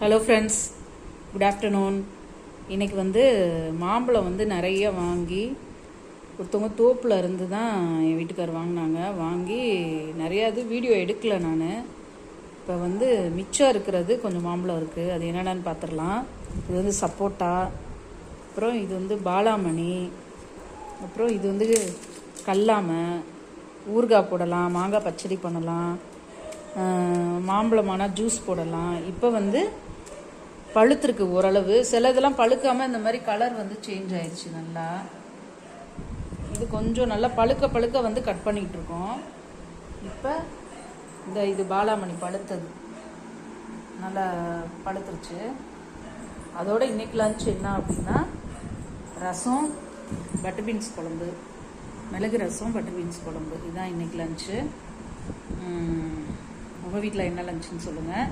Hello friends, good afternoon. இன்றைக்கி மாம்பழம் நிறைய வாங்கி ஒருத்தவங்க தோப்பில் இருந்து தான் என் வீட்டுக்கார் வாங்கினாங்க. வாங்கி நிறையா வீடியோ எடுக்கலை நான். இப்போ மிச்சம் இருக்கிறது கொஞ்சம் மாம்பழம் இருக்குது. அது என்னென்னு பார்த்துடலாம். இது சப்போட்டா, அப்புறம் இது பாலாமணி, அப்புறம் இது கல்லாமை. ஊறுகாய் போடலாம், மாங்காய் பச்சடி பண்ணலாம், மாம்பழமான ஜூஸ் போடலாம். இப்போ பழுத்திருக்கு ஓரளவு. சில இதெல்லாம் பழுக்காமல் இந்த மாதிரி கலர் சேஞ்ச் ஆயிடுச்சு நல்லா. இது கொஞ்சம் நல்லா பழுக்க பழுக்க கட் பண்ணிகிட்டு இருக்கோம். இப்போ இது பாலாமணி பழுத்தது நல்லா பழுத்துருச்சு. அதோட இன்னைக்கு லஞ்ச் என்ன அப்படின்னா, ரசம், பட்டர் பீன்ஸ் குழம்பு, மிளகு ரசம், பட்டர் பீன்ஸ் குழம்பு. இதுதான் இன்னைக்கு லஞ்சு. உங்கள் வீட்டில் என்ன லஞ்சுன்னு சொல்லுங்கள்.